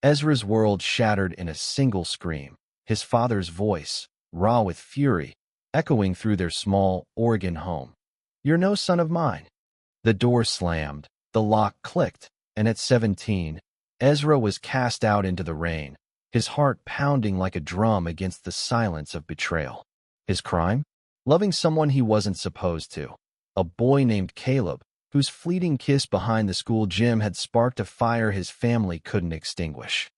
Ezra's world shattered in a single scream, his father's voice, raw with fury, echoing through their small Oregon home. "You're no son of mine." The door slammed, the lock clicked, and at 17, Ezra was cast out into the rain, his heart pounding like a drum against the silence of betrayal. His crime? Loving someone he wasn't supposed to. A boy named Caleb, whose fleeting kiss behind the school gym had sparked a fire his family couldn't extinguish.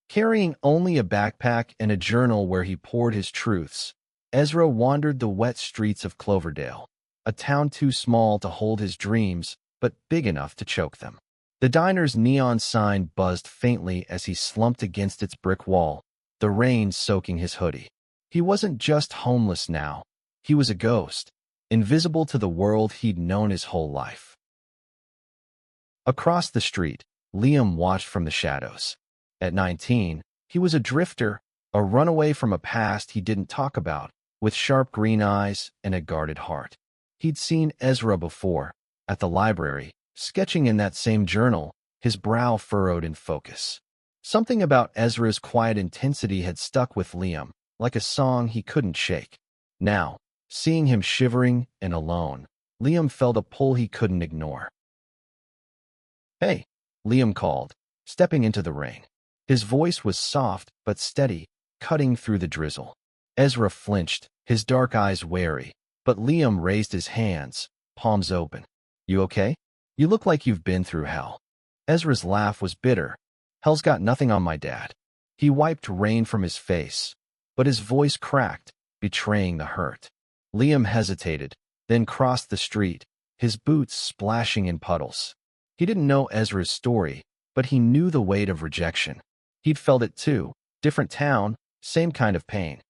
Carrying only a backpack and a journal where he poured his truths, Ezra wandered the wet streets of Cloverdale, a town too small to hold his dreams, but big enough to choke them. The diner's neon sign buzzed faintly as he slumped against its brick wall, the rain soaking his hoodie. He wasn't just homeless now. He was a ghost, invisible to the world he'd known his whole life. Across the street, Liam watched from the shadows. At 19, he was a drifter, a runaway from a past he didn't talk about, with sharp green eyes and a guarded heart. He'd seen Ezra before, at the library, sketching in that same journal, his brow furrowed in focus. Something about Ezra's quiet intensity had stuck with Liam, like a song he couldn't shake. Now, seeing him shivering and alone, Liam felt a pull he couldn't ignore. "Hey," Liam called, stepping into the rain. His voice was soft but steady, cutting through the drizzle. Ezra flinched, his dark eyes wary, but Liam raised his hands, palms open. "You okay? You look like you've been through hell." Ezra's laugh was bitter. "Hell's got nothing on my dad." He wiped rain from his face, but his voice cracked, betraying the hurt. Liam hesitated, then crossed the street, his boots splashing in puddles. He didn't know Ezra's story, but he knew the weight of rejection. He'd felt it too. Different town, same kind of pain.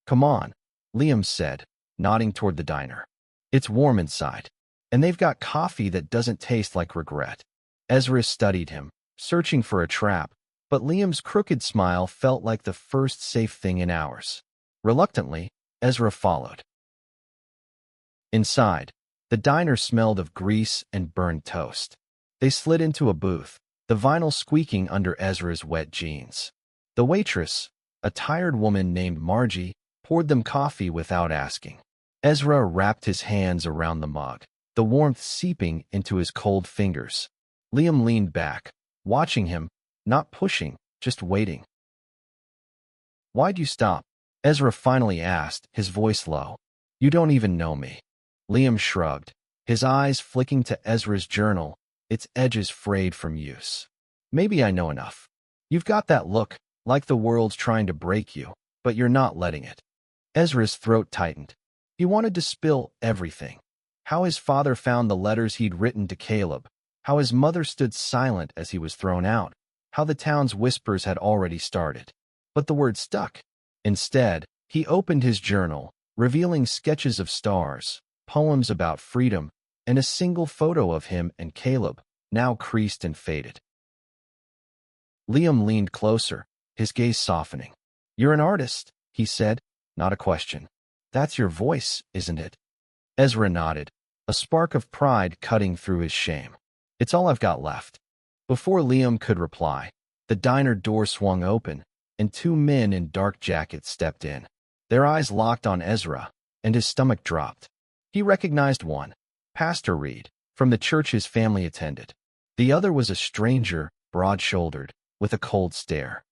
"Come on," Liam said, nodding toward the diner. "It's warm inside, and they've got coffee that doesn't taste like regret." Ezra studied him, searching for a trap, but Liam's crooked smile felt like the first safe thing in hours. Reluctantly, Ezra followed. Inside, the diner smelled of grease and burned toast. They slid into a booth, the vinyl squeaking under Ezra's wet jeans. The waitress, a tired woman named Margie, poured them coffee without asking. Ezra wrapped his hands around the mug, the warmth seeping into his cold fingers. Liam leaned back, watching him, not pushing, just waiting. "Why'd you stop?" Ezra finally asked, his voice low. "You don't even know me." Liam shrugged, his eyes flicking to Ezra's journal, its edges frayed from use. "Maybe I know enough. You've got that look, like the world's trying to break you, but you're not letting it." Ezra's throat tightened. He wanted to spill everything. How his father found the letters he'd written to Caleb, how his mother stood silent as he was thrown out, how the town's whispers had already started. But the word stuck. Instead, he opened his journal, revealing sketches of stars, poems about freedom, and a single photo of him and Caleb, now creased and faded. Liam leaned closer, his gaze softening. "You're an artist," he said, not a question. "That's your voice, isn't it?" Ezra nodded, a spark of pride cutting through his shame. "It's all I've got left." Before Liam could reply, the diner door swung open, and two men in dark jackets stepped in. Their eyes locked on Ezra, and his stomach dropped. He recognized one, Pastor Reed, from the church his family attended. The other was a stranger, broad-shouldered, with a cold stare.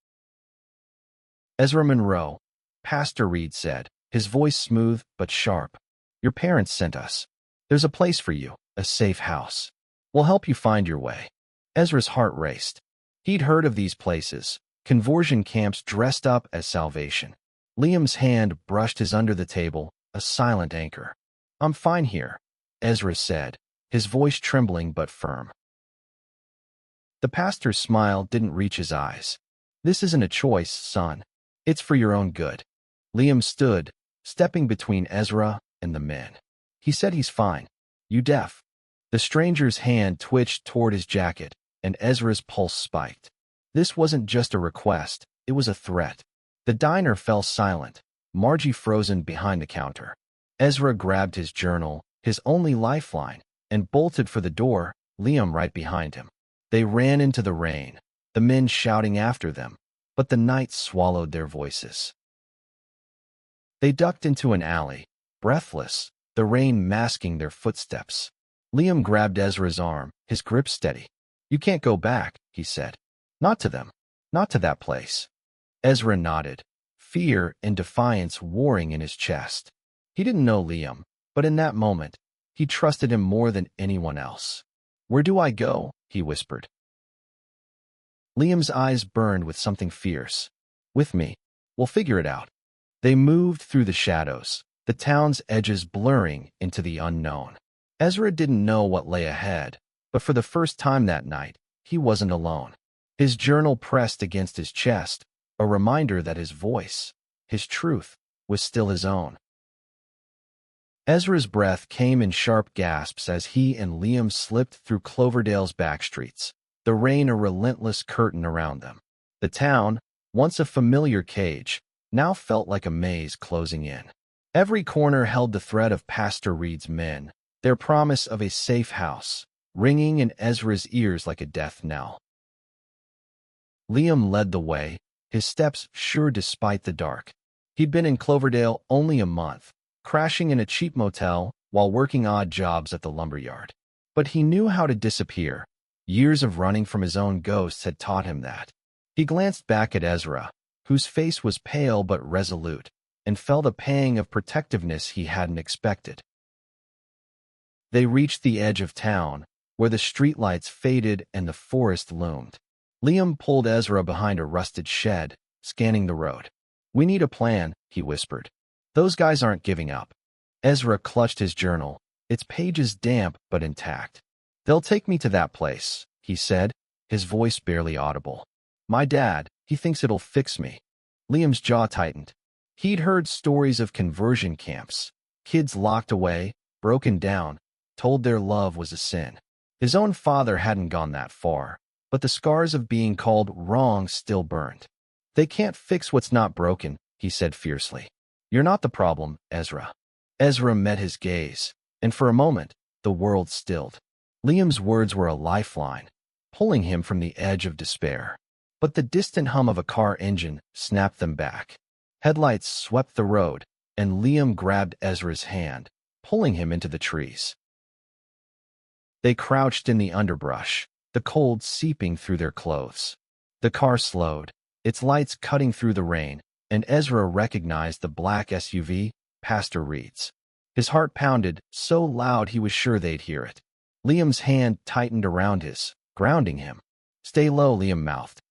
"Ezra Monroe," Pastor Reed said, his voice smooth but sharp. "Your parents sent us. There's a place for you, a safe house. We'll help you find your way." Ezra's heart raced. He'd heard of these places, conversion camps dressed up as salvation. Liam's hand brushed his under the table, a silent anchor. "I'm fine here," Ezra said, his voice trembling but firm. The pastor's smile didn't reach his eyes. "This isn't a choice, son. It's for your own good." Liam stood, stepping between Ezra and the men. "He said he's fine. You deaf?" The stranger's hand twitched toward his jacket, and Ezra's pulse spiked. This wasn't just a request, it was a threat. The diner fell silent, Margie frozen behind the counter. Ezra grabbed his journal, his only lifeline, and bolted for the door, Liam right behind him. They ran into the rain, the men shouting after them, but the night swallowed their voices. They ducked into an alley, breathless, the rain masking their footsteps. Liam grabbed Ezra's arm, his grip steady. "You can't go back," he said. "Not to them. Not to that place." Ezra nodded, fear and defiance warring in his chest. He didn't know Liam, but in that moment, he trusted him more than anyone else. "Where do I go?" he whispered. Liam's eyes burned with something fierce. "With me. We'll figure it out." They moved through the shadows, the town's edges blurring into the unknown. Ezra didn't know what lay ahead, but for the first time that night, he wasn't alone. His journal pressed against his chest, a reminder that his voice, his truth, was still his own. Ezra's breath came in sharp gasps as he and Liam slipped through Cloverdale's back streets, the rain a relentless curtain around them. The town, once a familiar cage, now felt like a maze closing in. Every corner held the threat of Pastor Reed's men, their promise of a safe house, ringing in Ezra's ears like a death knell. Liam led the way, his steps sure despite the dark. He'd been in Cloverdale only a month, crashing in a cheap motel while working odd jobs at the lumberyard. But he knew how to disappear. Years of running from his own ghosts had taught him that. He glanced back at Ezra, whose face was pale but resolute, and felt a pang of protectiveness he hadn't expected. They reached the edge of town, where the streetlights faded and the forest loomed. Liam pulled Ezra behind a rusted shed, scanning the road. "We need a plan," he whispered. "Those guys aren't giving up." Ezra clutched his journal, its pages damp but intact. "They'll take me to that place," he said, his voice barely audible. "My dad, he thinks it'll fix me." Liam's jaw tightened. He'd heard stories of conversion camps, kids locked away, broken down, told their love was a sin. His own father hadn't gone that far, but the scars of being called wrong still burned. "They can't fix what's not broken," he said fiercely. "You're not the problem, Ezra." Ezra met his gaze, and for a moment, the world stilled. Liam's words were a lifeline, pulling him from the edge of despair. But the distant hum of a car engine snapped them back. Headlights swept the road, and Liam grabbed Ezra's hand, pulling him into the trees. They crouched in the underbrush, the cold seeping through their clothes. The car slowed, its lights cutting through the rain, and Ezra recognized the black SUV, Pastor Reed's. His heart pounded so loud he was sure they'd hear it. Liam's hand tightened around his, grounding him. "Stay low," Liam mouthed.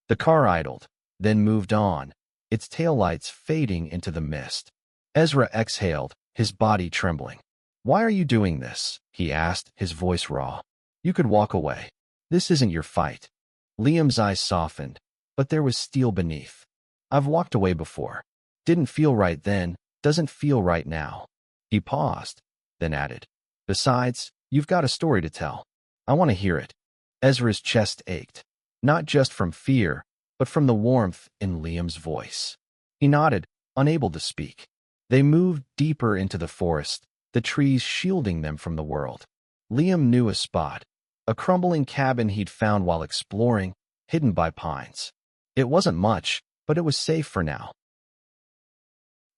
The car idled, then moved on, its taillights fading into the mist. Ezra exhaled, his body trembling. "Why are you doing this?" he asked, his voice raw. "You could walk away. This isn't your fight." Liam's eyes softened, but there was steel beneath. "I've walked away before. Didn't feel right then, doesn't feel right now." He paused, then added, "Besides, you've got a story to tell. I want to hear it." Ezra's chest ached, not just from fear, but from the warmth in Liam's voice. He nodded, unable to speak. They moved deeper into the forest, the trees shielding them from the world. Liam knew a spot, a crumbling cabin he'd found while exploring, hidden by pines. It wasn't much, but it was safe for now.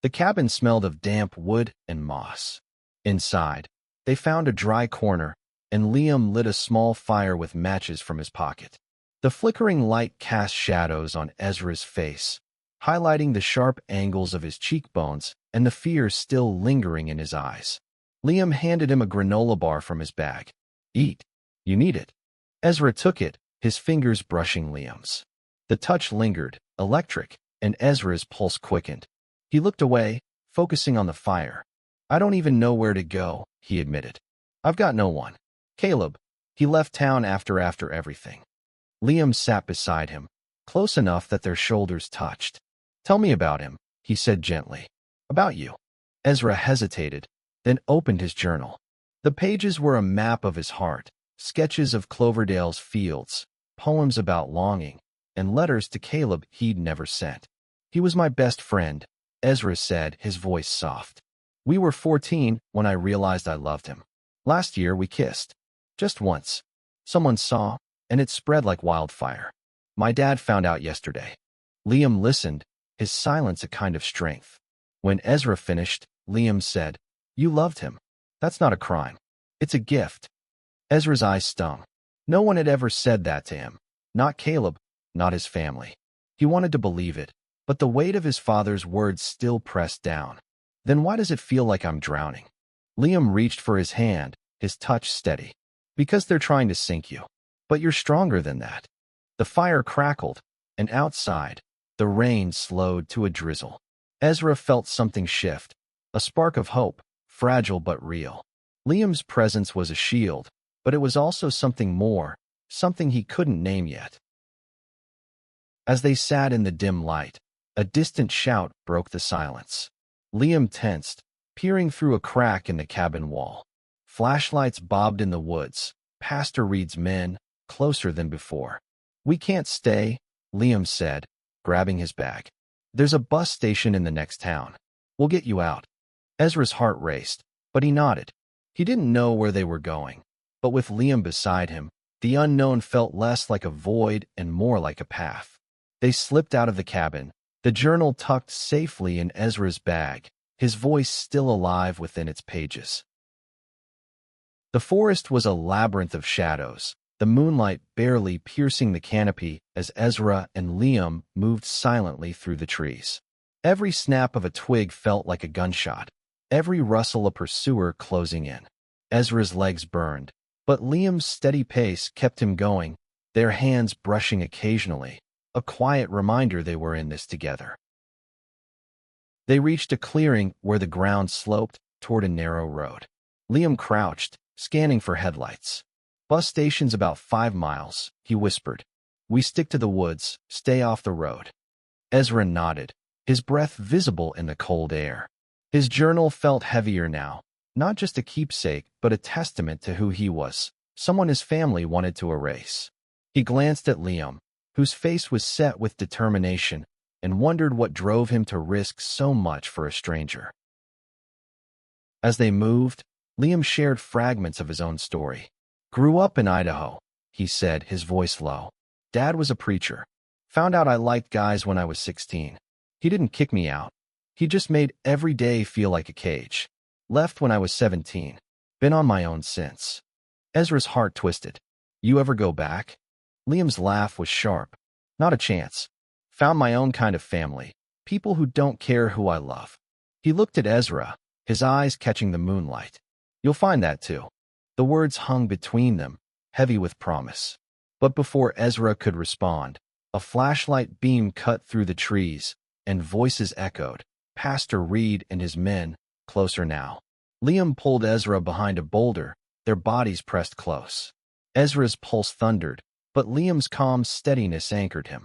The cabin smelled of damp wood and moss. Inside, they found a dry corner, and Liam lit a small fire with matches from his pocket. The flickering light cast shadows on Ezra's face, highlighting the sharp angles of his cheekbones and the fear still lingering in his eyes. Liam handed him a granola bar from his bag. "Eat. You need it." Ezra took it, his fingers brushing Liam's. The touch lingered, electric, and Ezra's pulse quickened. He looked away, focusing on the fire. "I don't even know where to go," he admitted. "I've got no one. Caleb. He left town after everything." Liam sat beside him, close enough that their shoulders touched. "Tell me about him," he said gently. "About you." Ezra hesitated, then opened his journal. The pages were a map of his heart, sketches of Cloverdale's fields, poems about longing, and letters to Caleb he'd never sent. "He was my best friend," Ezra said, his voice soft. "We were 14 when I realized I loved him. Last year we kissed. Just once. Someone saw, and it spread like wildfire. My dad found out yesterday. Liam listened, his silence a kind of strength. When Ezra finished, Liam said, "You loved him. That's not a crime. It's a gift." Ezra's eyes stung. No one had ever said that to him. Not Caleb, not his family. He wanted to believe it, but the weight of his father's words still pressed down. Then why does it feel like I'm drowning? Liam reached for his hand, his touch steady. Because they're trying to sink you. But you're stronger than that. The fire crackled, and outside, the rain slowed to a drizzle. Ezra felt something shift, a spark of hope, fragile but real. Liam's presence was a shield, but it was also something more, something he couldn't name yet. As they sat in the dim light, a distant shout broke the silence. Liam tensed, peering through a crack in the cabin wall. Flashlights bobbed in the woods, Pastor Reed's men, closer than before. "We can't stay," Liam said, grabbing his bag. "There's a bus station in the next town. We'll get you out." Ezra's heart raced, but he nodded. He didn't know where they were going, but with Liam beside him, the unknown felt less like a void and more like a path. They slipped out of the cabin, the journal tucked safely in Ezra's bag, his voice still alive within its pages. The forest was a labyrinth of shadows, the moonlight barely piercing the canopy as Ezra and Liam moved silently through the trees. Every snap of a twig felt like a gunshot, every rustle a pursuer closing in. Ezra's legs burned, but Liam's steady pace kept him going, their hands brushing occasionally, a quiet reminder they were in this together. They reached a clearing where the ground sloped toward a narrow road. Liam crouched, scanning for headlights. "Bus station's about 5 miles, he whispered. "We stick to the woods, stay off the road." Ezra nodded, his breath visible in the cold air. His journal felt heavier now, not just a keepsake, but a testament to who he was, someone his family wanted to erase. He glanced at Liam, whose face was set with determination, and wondered what drove him to risk so much for a stranger. As they moved, Liam shared fragments of his own story. "Grew up in Idaho," he said, his voice low. "Dad was a preacher. Found out I liked guys when I was 16. He didn't kick me out. He just made every day feel like a cage. Left when I was 17. Been on my own since." Ezra's heart twisted. "You ever go back?" Liam's laugh was sharp. "Not a chance. Found my own kind of family. People who don't care who I love." He looked at Ezra, his eyes catching the moonlight. "You'll find that too." The words hung between them, heavy with promise. But before Ezra could respond, a flashlight beam cut through the trees, and voices echoed. Pastor Reed and his men, closer now. Liam pulled Ezra behind a boulder, their bodies pressed close. Ezra's pulse thundered, but Liam's calm steadiness anchored him.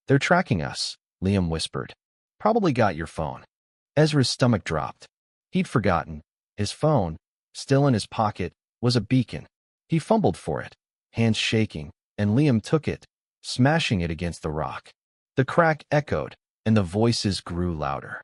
"They're tracking us," Liam whispered. "Probably got your phone." Ezra's stomach dropped. He'd forgotten. His phone, still in his pocket, was a beacon. He fumbled for it, hands shaking, and Liam took it, smashing it against the rock. The crack echoed, and the voices grew louder.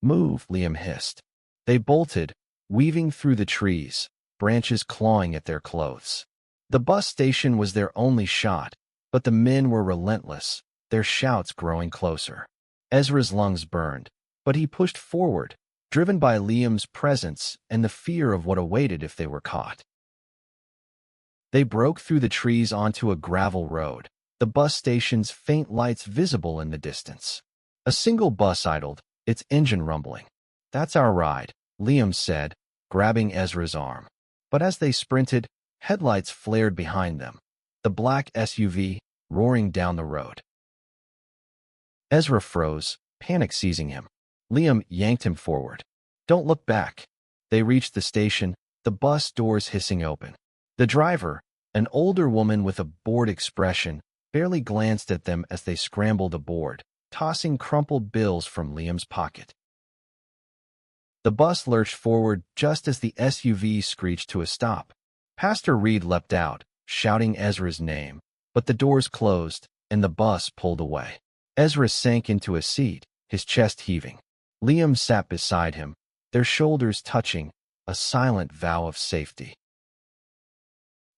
"Move," Liam hissed. They bolted, weaving through the trees, branches clawing at their clothes. The bus station was their only shot, but the men were relentless, their shouts growing closer. Ezra's lungs burned, but he pushed forward, driven by Liam's presence and the fear of what awaited if they were caught. They broke through the trees onto a gravel road, the bus station's faint lights visible in the distance. A single bus idled, its engine rumbling. "That's our ride," Liam said, grabbing Ezra's arm. But as they sprinted, headlights flared behind them, the black SUV roaring down the road. Ezra froze, panic seizing him. Liam yanked him forward. "Don't look back." They reached the station, the bus doors hissing open. The driver, an older woman with a bored expression, barely glanced at them as they scrambled aboard, tossing crumpled bills from Liam's pocket. The bus lurched forward just as the SUV screeched to a stop. Pastor Reed leapt out, shouting Ezra's name, but the doors closed, and the bus pulled away. Ezra sank into a seat, his chest heaving. Liam sat beside him, their shoulders touching, a silent vow of safety.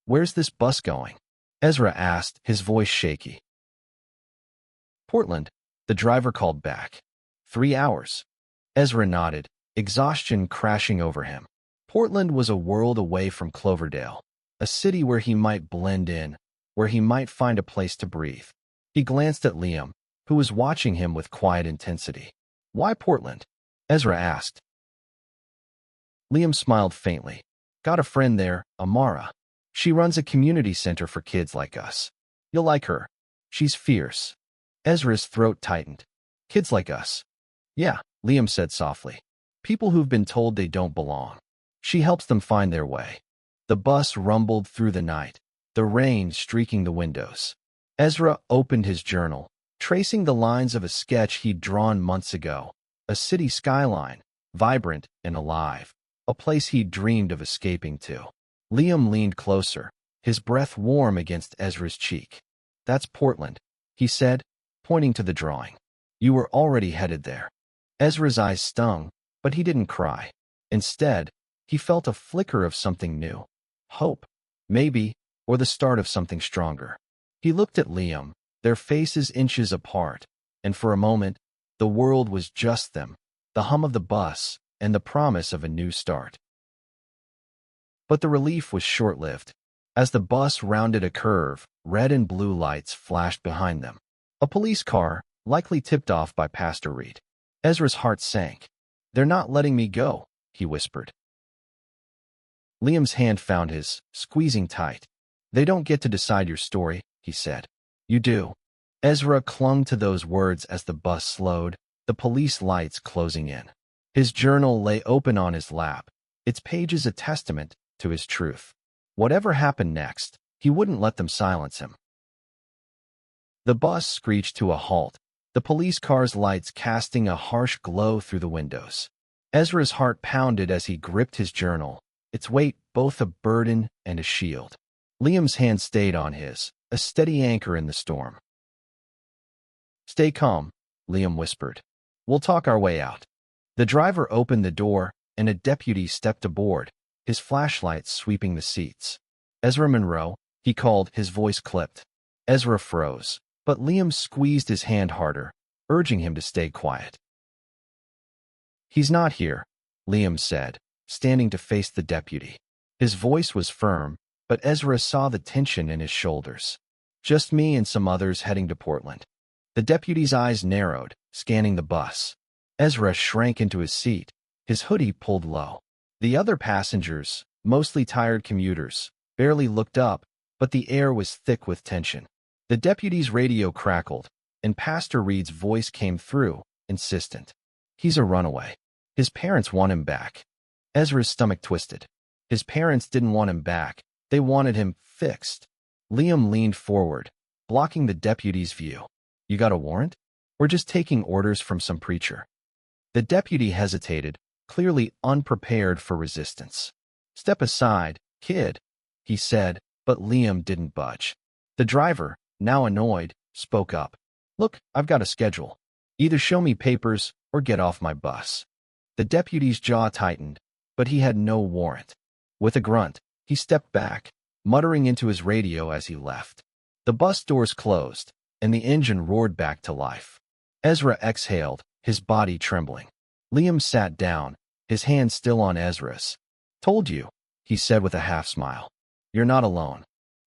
Where's this bus going? Ezra asked, his voice shaky. Portland, the driver called back. 3 hours. Ezra nodded, exhaustion crashing over him. Portland was a world away from Cloverdale, a city where he might blend in, where he might find a place to breathe. He glanced at Liam, who was watching him with quiet intensity. Why Portland? Ezra asked. Liam smiled faintly. Got a friend there, Amara. She runs a community center for kids like us. You'll like her. She's fierce. Ezra's throat tightened. Kids like us. Yeah, Liam said softly. People who've been told they don't belong. She helps them find their way. The bus rumbled through the night, the rain streaking the windows. Ezra opened his journal, tracing the lines of a sketch he'd drawn months ago. A city skyline, vibrant and alive. A place he'd dreamed of escaping to. Liam leaned closer, his breath warm against Ezra's cheek. That's Portland, he said, pointing to the drawing. You were already headed there. Ezra's eyes stung, but he didn't cry. Instead, he felt a flicker of something new. Hope, maybe, or the start of something stronger. He looked at Liam, their faces inches apart, and for a moment, the world was just them, the hum of the bus, and the promise of a new start. But the relief was short-lived. As the bus rounded a curve, red and blue lights flashed behind them. A police car, likely tipped off by Pastor Reed. Ezra's heart sank. They're not letting me go, he whispered. Liam's hand found his, squeezing tight. They don't get to decide your story, he said. You do. Ezra clung to those words as the bus slowed, the police lights closing in. His journal lay open on his lap, its pages a testament to his truth. Whatever happened next, he wouldn't let them silence him. The bus screeched to a halt, the police car's lights casting a harsh glow through the windows. Ezra's heart pounded as he gripped his journal, its weight both a burden and a shield. Liam's hand stayed on his, a steady anchor in the storm. Stay calm, Liam whispered. We'll talk our way out. The driver opened the door, and a deputy stepped aboard, his flashlight sweeping the seats. Ezra Monroe, he called, his voice clipped. Ezra froze, but Liam squeezed his hand harder, urging him to stay quiet. He's not here, Liam said, standing to face the deputy. His voice was firm, but Ezra saw the tension in his shoulders. Just me and some others heading to Portland. The deputy's eyes narrowed, scanning the bus. Ezra shrank into his seat, his hoodie pulled low. The other passengers, mostly tired commuters, barely looked up, but the air was thick with tension. The deputy's radio crackled, and Pastor Reed's voice came through, insistent. He's a runaway. His parents want him back. Ezra's stomach twisted. His parents didn't want him back. They wanted him fixed. Liam leaned forward, blocking the deputy's view. You got a warrant? We're just taking orders from some preacher. The deputy hesitated, clearly unprepared for resistance. Step aside, kid, he said, but Liam didn't budge. The driver, now annoyed, spoke up. Look, I've got a schedule. Either show me papers or get off my bus. The deputy's jaw tightened, but he had no warrant. With a grunt, he stepped back, muttering into his radio as he left. The bus doors closed, and the engine roared back to life. Ezra exhaled, his body trembling. Liam sat down, his hand still on Ezra's. Told you, he said with a half-smile. You're not alone.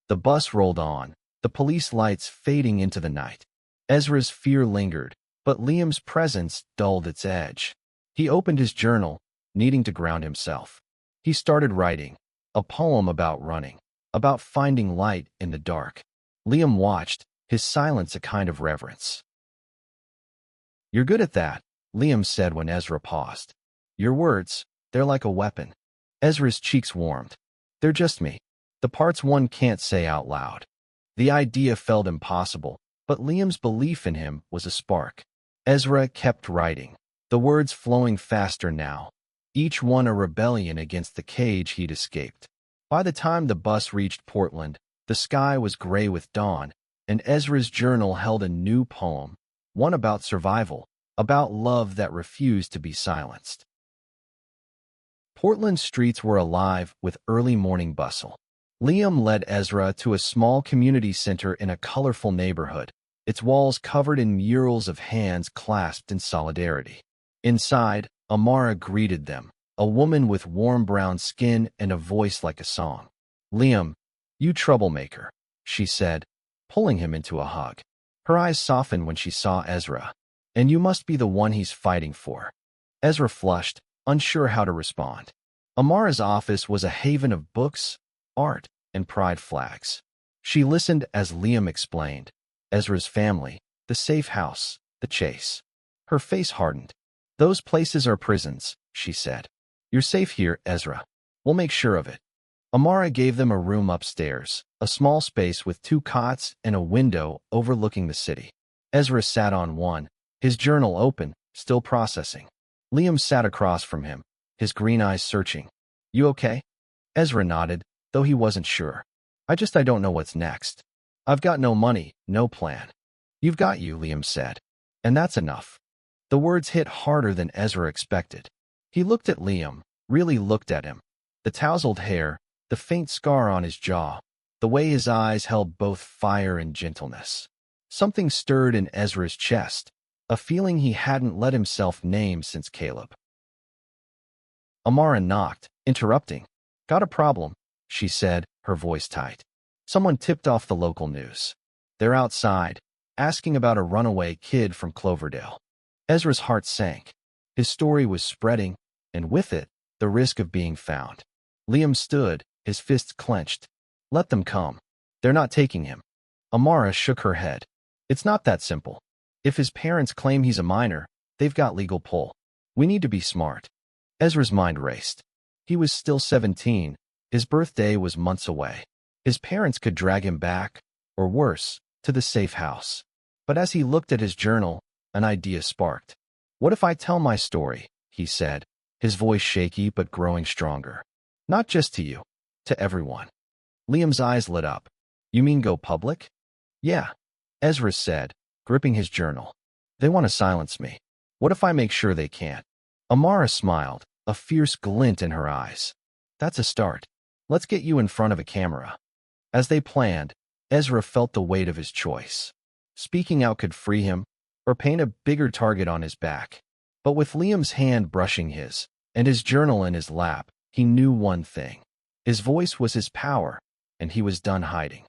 The bus rolled on, the police lights fading into the night. Ezra's fear lingered, but Liam's presence dulled its edge. He opened his journal, needing to ground himself. He started writing, a poem about running, about finding light in the dark. Liam watched, his silence a kind of reverence. You're good at that, Liam said when Ezra paused. Your words, they're like a weapon. Ezra's cheeks warmed. They're just me. The parts one can't say out loud. The idea felt impossible, but Liam's belief in him was a spark. Ezra kept writing, the words flowing faster now, each one a rebellion against the cage he'd escaped. By the time the bus reached Portland, the sky was gray with dawn, and Ezra's journal held a new poem, one about survival, about love that refused to be silenced. Portland's streets were alive with early morning bustle. Liam led Ezra to a small community center in a colorful neighborhood, its walls covered in murals of hands clasped in solidarity. Inside, Amara greeted them, a woman with warm brown skin and a voice like a song. "Liam, you troublemaker," she said, pulling him into a hug. Her eyes softened when she saw Ezra. "And you must be the one he's fighting for." Ezra flushed, unsure how to respond. Amara's office was a haven of books, art, and pride flags. She listened as Liam explained. Ezra's family, the safe house, the chase. Her face hardened. "Those places are prisons," she said. "You're safe here, Ezra. We'll make sure of it." Amara gave them a room upstairs, a small space with 2 cots and a window overlooking the city. Ezra sat on one, his journal open, still processing. Liam sat across from him, his green eyes searching. "You okay?" Ezra nodded, though he wasn't sure. I don't know what's next. I've got no money, no plan." "You've got you," Liam said. "And that's enough." The words hit harder than Ezra expected. He looked at Liam, really looked at him. The tousled hair, the faint scar on his jaw, the way his eyes held both fire and gentleness. Something stirred in Ezra's chest, a feeling he hadn't let himself name since Caleb. Amara knocked, interrupting. "Got a problem," she said, her voice tight. "Someone tipped off the local news. They're outside, asking about a runaway kid from Cloverdale." Ezra's heart sank. His story was spreading, and with it, the risk of being found. Liam stood, his fists clenched. "Let them come. They're not taking him." Amara shook her head. "It's not that simple. If his parents claim he's a minor, they've got legal pull. We need to be smart." Ezra's mind raced. He was still 17. His birthday was months away. His parents could drag him back, or worse, to the safe house. But as he looked at his journal, an idea sparked. "What if I tell my story?" he said, his voice shaky but growing stronger. "Not just to you, to everyone." Liam's eyes lit up. "You mean go public?" "Yeah," Ezra said, gripping his journal. "They want to silence me. What if I make sure they can't?" Amara smiled, a fierce glint in her eyes. "That's a start. Let's get you in front of a camera." As they planned, Ezra felt the weight of his choice. Speaking out could free him, or paint a bigger target on his back. But with Liam's hand brushing his, and his journal in his lap, he knew one thing. His voice was his power, and he was done hiding.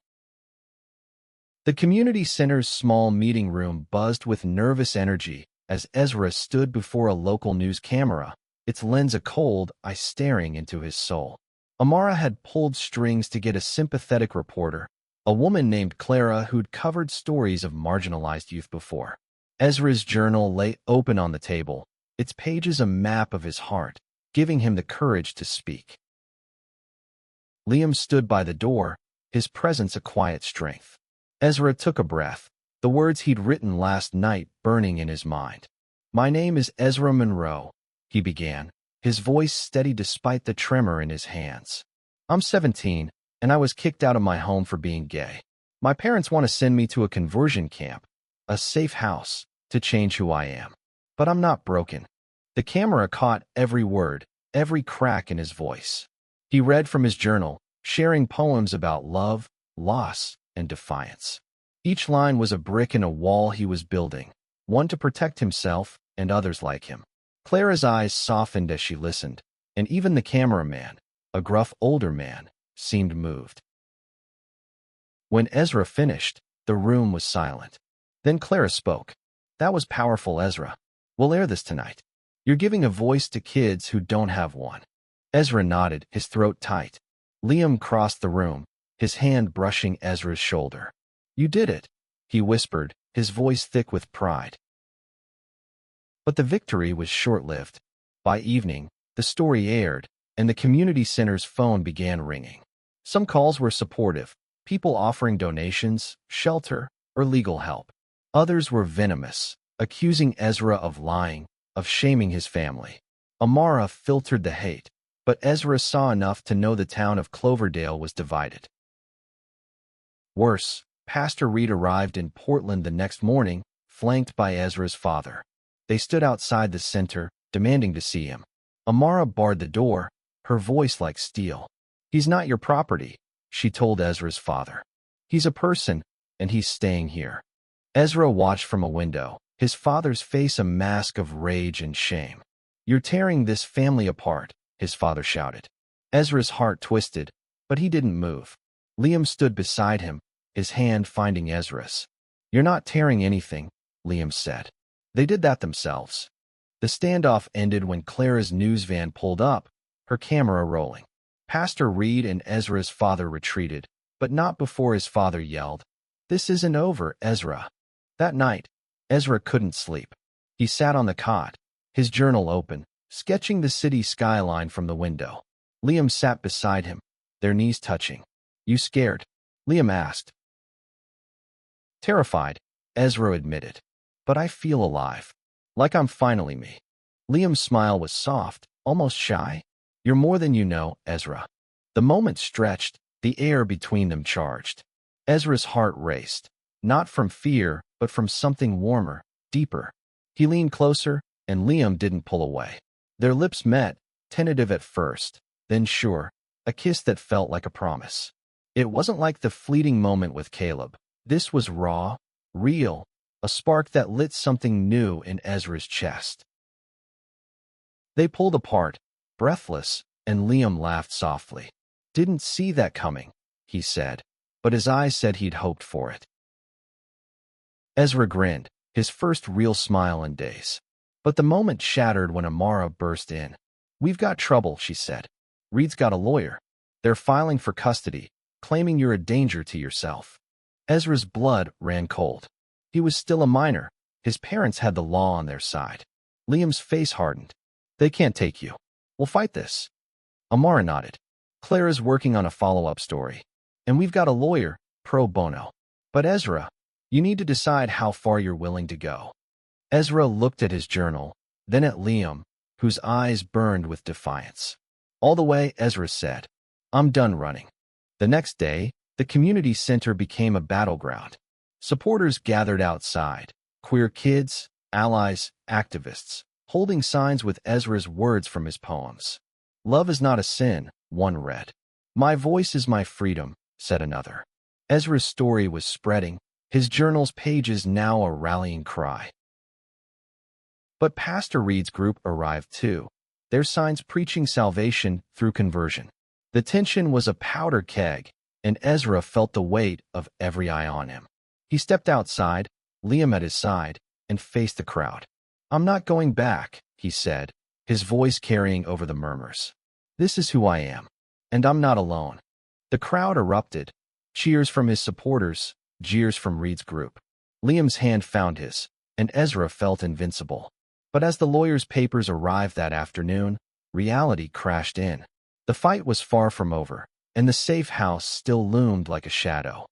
The community center's small meeting room buzzed with nervous energy as Ezra stood before a local news camera, its lens a cold eye staring into his soul. Amara had pulled strings to get a sympathetic reporter, a woman named Clara who'd covered stories of marginalized youth before. Ezra's journal lay open on the table, its pages a map of his heart, giving him the courage to speak. Liam stood by the door, his presence a quiet strength. Ezra took a breath, the words he'd written last night burning in his mind. "My name is Ezra Monroe," he began, his voice steady despite the tremor in his hands. "I'm 17, and I was kicked out of my home for being gay. My parents want to send me to a conversion camp, a safe house, to change who I am. But I'm not broken." The camera caught every word, every crack in his voice. He read from his journal, sharing poems about love, loss, and defiance. Each line was a brick in a wall he was building, one to protect himself and others like him. Clara's eyes softened as she listened, and even the cameraman, a gruff older man, seemed moved. When Ezra finished, the room was silent. Then Clara spoke. "That was powerful, Ezra. We'll air this tonight. You're giving a voice to kids who don't have one." Ezra nodded, his throat tight. Liam crossed the room, his hand brushing Ezra's shoulder. "You did it," he whispered, his voice thick with pride. But the victory was short-lived. By evening, the story aired, and the community center's phone began ringing. Some calls were supportive, people offering donations, shelter, or legal help. Others were venomous, accusing Ezra of lying, of shaming his family. Amara filtered the hate, but Ezra saw enough to know the town of Cloverdale was divided. Worse, Pastor Reed arrived in Portland the next morning, flanked by Ezra's father. They stood outside the center, demanding to see him. Amara barred the door, her voice like steel. "He's not your property. she told Ezra's father. He's a person, and he's staying here. Ezra watched from a window, his father's face a mask of rage and shame. You're tearing this family apart, his father shouted. Ezra's heart twisted, but he didn't move. Liam stood beside him, his hand finding Ezra's. You're not tearing anything, Liam said. They did that themselves. The standoff ended when Clara's news van pulled up, her camera rolling. Pastor Reed and Ezra's father retreated, but not before his father yelled, "This isn't over, Ezra." That night, Ezra couldn't sleep. He sat on the cot, his journal open, sketching the city skyline from the window. Liam sat beside him, their knees touching. "You scared?" Liam asked. "Terrified," Ezra admitted. "But I feel alive. Like I'm finally me." Liam's smile was soft, almost shy. "You're more than you know, Ezra." The moment stretched, the air between them charged. Ezra's heart raced, not from fear, but from something warmer, deeper. He leaned closer, and Liam didn't pull away. Their lips met, tentative at first, then sure, a kiss that felt like a promise. It wasn't like the fleeting moment with Caleb. This was raw, real, a spark that lit something new in Ezra's chest. They pulled apart, breathless, and Liam laughed softly. "Didn't see that coming," he said, but his eyes said he'd hoped for it. Ezra grinned, his first real smile in days. But the moment shattered when Amara burst in. "We've got trouble," she said. "Reed's got a lawyer. They're filing for custody, claiming you're a danger to yourself." Ezra's blood ran cold. He was still a minor. His parents had the law on their side. Liam's face hardened. "They can't take you. We'll fight this." Amara nodded. "Clara's working on a follow-up story. And we've got a lawyer, pro bono. But Ezra, you need to decide how far you're willing to go." Ezra looked at his journal, then at Liam, whose eyes burned with defiance. "All the way," Ezra said. "I'm done running." The next day, the community center became a battleground. Supporters gathered outside, queer kids, allies, activists, holding signs with Ezra's words from his poems. "Love is not a sin," one read. "My voice is my freedom," said another. Ezra's story was spreading, his journal's pages now a rallying cry. But Pastor Reed's group arrived too, their signs preaching salvation through conversion. The tension was a powder keg, and Ezra felt the weight of every eye on him. He stepped outside, Liam at his side, and faced the crowd. "I'm not going back," he said, his voice carrying over the murmurs. "This is who I am, and I'm not alone." The crowd erupted, cheers from his supporters, jeers from Reed's group. Liam's hand found his, and Ezra felt invincible. But as the lawyer's papers arrived that afternoon, reality crashed in. The fight was far from over, and the safe house still loomed like a shadow.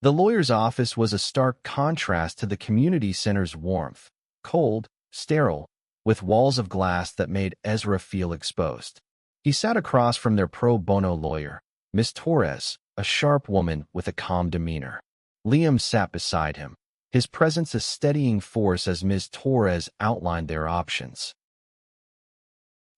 The lawyer's office was a stark contrast to the community center's warmth, cold, sterile, with walls of glass that made Ezra feel exposed. He sat across from their pro bono lawyer, Miss Torres, a sharp woman with a calm demeanor. Liam sat beside him, his presence a steadying force as Ms. Torres outlined their options.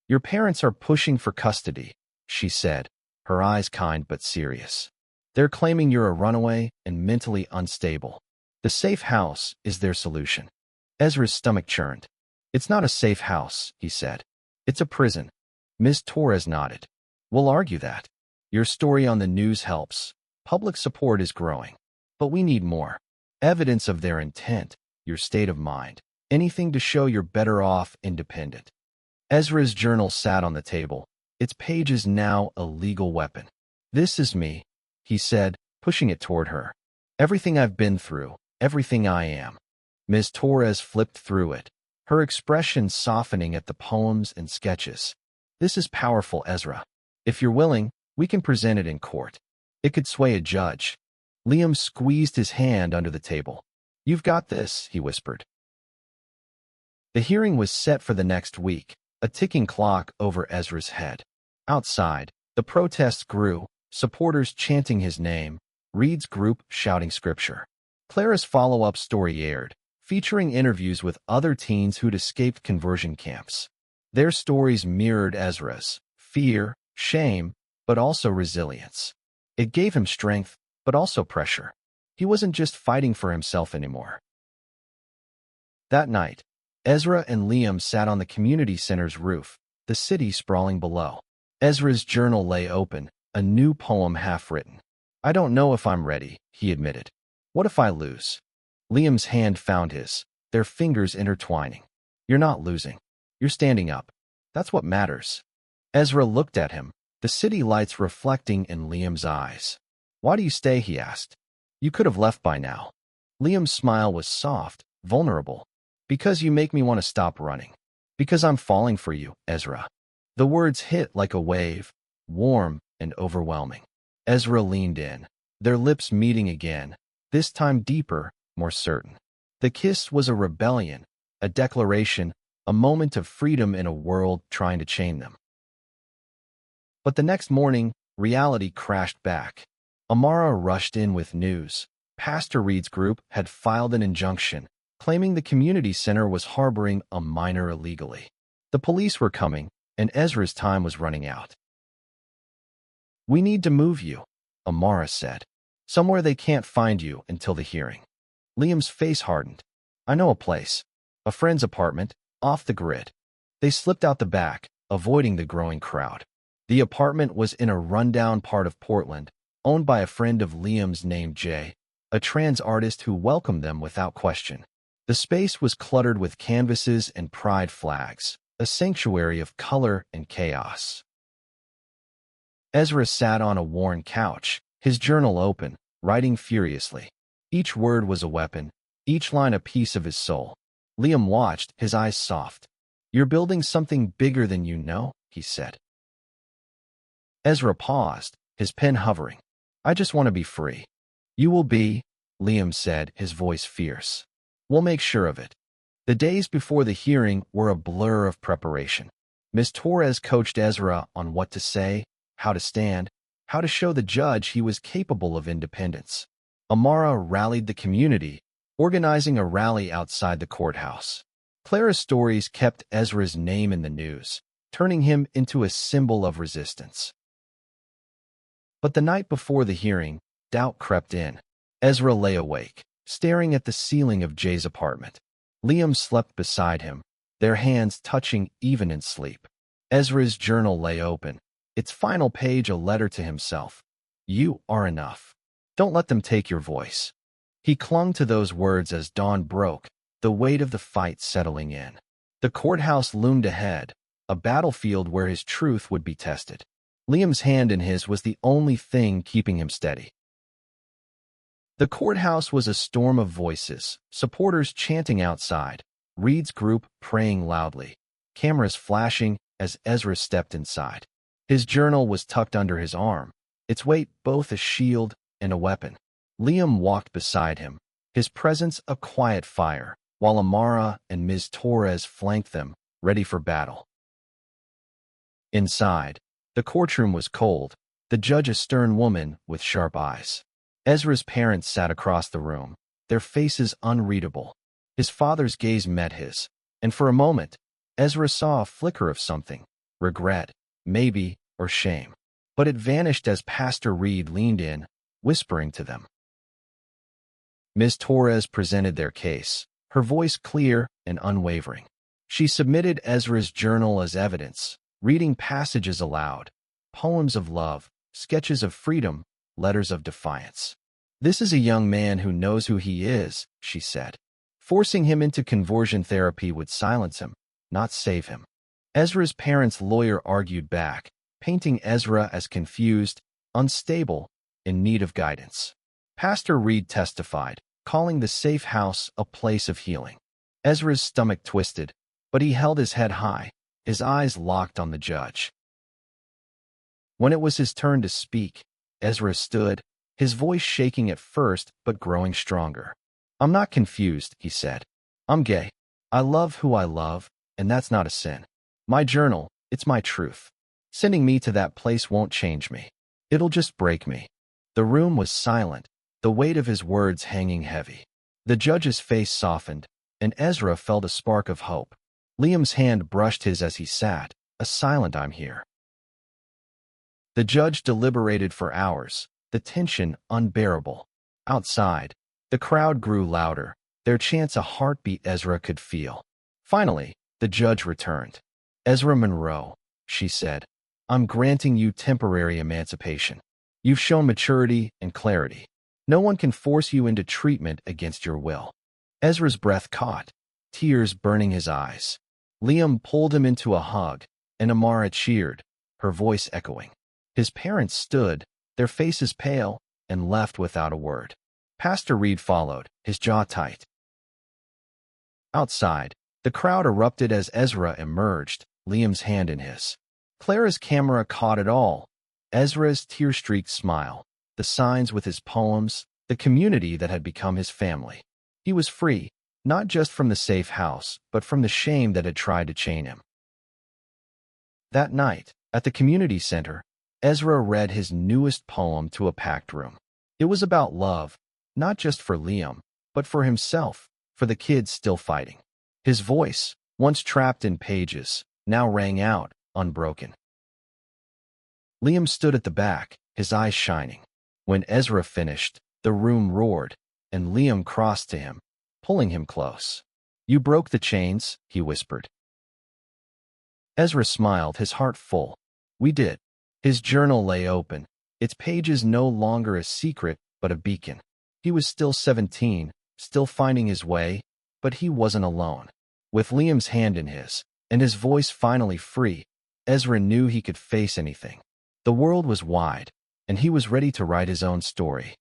"Your parents are pushing for custody," she said, her eyes kind but serious. "They're claiming you're a runaway and mentally unstable. The safe house is their solution." Ezra's stomach churned. "It's not a safe house," he said. "It's a prison." Ms. Torres nodded. "We'll argue that. Your story on the news helps. Public support is growing. But we need more. Evidence of their intent, your state of mind, anything to show you're better off independent." Ezra's journal sat on the table, its pages now a legal weapon. "This is me," he said, pushing it toward her. "Everything I've been through, everything I am." Ms. Torres flipped through it, her expression softening at the poems and sketches. "This is powerful, Ezra. If you're willing, we can present it in court. It could sway a judge." Liam squeezed his hand under the table. "You've got this," he whispered. The hearing was set for the next week, a ticking clock over Ezra's head. Outside, the protests grew, supporters chanting his name, Reed's group shouting scripture. Clara's follow-up story aired, featuring interviews with other teens who'd escaped conversion camps. Their stories mirrored Ezra's: fear, shame, but also resilience. It gave him strength, but also pressure. He wasn't just fighting for himself anymore. That night, Ezra and Liam sat on the community center's roof, the city sprawling below. Ezra's journal lay open, a new poem half-written. "I don't know if I'm ready," he admitted. "What if I lose?" Liam's hand found his, their fingers intertwining. "You're not losing. You're standing up. That's what matters." Ezra looked at him, the city lights reflecting in Liam's eyes. "Why do you stay?" he asked. "You could have left by now." Liam's smile was soft, vulnerable. "Because you make me want to stop running. Because I'm falling for you, Ezra." The words hit like a wave, warm and overwhelming. Ezra leaned in, their lips meeting again, this time deeper, more certain. The kiss was a rebellion, a declaration, a moment of freedom in a world trying to chain them. But the next morning, reality crashed back. Amara rushed in with news. Pastor Reed's group had filed an injunction, claiming the community center was harboring a minor illegally. The police were coming, and Ezra's time was running out. "We need to move you," Amara said. "Somewhere they can't find you until the hearing." Liam's face hardened. "I know a place. A friend's apartment, off the grid." They slipped out the back, avoiding the growing crowd. The apartment was in a rundown part of Portland, owned by a friend of Liam's named Jay, a trans artist who welcomed them without question. The space was cluttered with canvases and pride flags, a sanctuary of color and chaos. Ezra sat on a worn couch, his journal open, writing furiously. Each word was a weapon, each line a piece of his soul. Liam watched, his eyes soft. "You're building something bigger than you know," he said. Ezra paused, his pen hovering. "I just want to be free." "You will be," Liam said, his voice fierce. "We'll make sure of it." The days before the hearing were a blur of preparation. Ms. Torres coached Ezra on what to say, how to stand, how to show the judge he was capable of independence. Amara rallied the community, organizing a rally outside the courthouse. Clara's stories kept Ezra's name in the news, turning him into a symbol of resistance. But the night before the hearing, doubt crept in. Ezra lay awake, staring at the ceiling of Jay's apartment. Liam slept beside him, their hands touching even in sleep. Ezra's journal lay open, its final page a letter to himself. "You are enough. Don't let them take your voice." He clung to those words as dawn broke, the weight of the fight settling in. The courthouse loomed ahead, a battlefield where his truth would be tested. Liam's hand in his was the only thing keeping him steady. The courthouse was a storm of voices, supporters chanting outside, Reed's group praying loudly, cameras flashing as Ezra stepped inside. His journal was tucked under his arm, its weight both a shield and a weapon. Liam walked beside him, his presence a quiet fire, while Amara and Ms. Torres flanked them, ready for battle. Inside, the courtroom was cold, the judge a stern woman with sharp eyes. Ezra's parents sat across the room, their faces unreadable. His father's gaze met his, and for a moment, Ezra saw a flicker of something, regret, maybe, or shame. But it vanished as Pastor Reed leaned in, whispering to them. Ms. Torres presented their case, her voice clear and unwavering. She submitted Ezra's journal as evidence, reading passages aloud, poems of love, sketches of freedom, letters of defiance. "This is a young man who knows who he is," she said. "Forcing him into conversion therapy would silence him, not save him." Ezra's parents' lawyer argued back, painting Ezra as confused, unstable, in need of guidance. Pastor Reed testified, calling the safe house a place of healing. Ezra's stomach twisted, but he held his head high, his eyes locked on the judge. When it was his turn to speak, Ezra stood, his voice shaking at first but growing stronger. "I'm not confused," he said. "I'm gay. I love who I love, and that's not a sin. My journal, it's my truth. Sending me to that place won't change me. It'll just break me." The room was silent, the weight of his words hanging heavy. The judge's face softened, and Ezra felt a spark of hope. Liam's hand brushed his as he sat, a silent "I'm here." The judge deliberated for hours, the tension unbearable. Outside, the crowd grew louder, their chants a heartbeat Ezra could feel. Finally, the judge returned. "Ezra Monroe," she said, "I'm granting you temporary emancipation. You've shown maturity and clarity. No one can force you into treatment against your will." Ezra's breath caught, tears burning his eyes. Liam pulled him into a hug, and Amara cheered, her voice echoing. His parents stood, their faces pale, and left without a word. Pastor Reed followed, his jaw tight. Outside, the crowd erupted as Ezra emerged, Liam's hand in his. Clara's camera caught it all. Ezra's tear-streaked smile, the signs with his poems, the community that had become his family. He was free, not just from the safe house, but from the shame that had tried to chain him. That night, at the community center, Ezra read his newest poem to a packed room. It was about love, not just for Liam, but for himself, for the kids still fighting. His voice, once trapped in pages, now rang out, unbroken. Liam stood at the back, his eyes shining. When Ezra finished, the room roared, and Liam crossed to him, pulling him close. "You broke the chains," he whispered. Ezra smiled, his heart full. "We did." His journal lay open, its pages no longer a secret, but a beacon. He was still 17, still finding his way, but he wasn't alone. With Liam's hand in his, and his voice finally free, Ezra knew he could face anything. The world was wide, and he was ready to write his own story.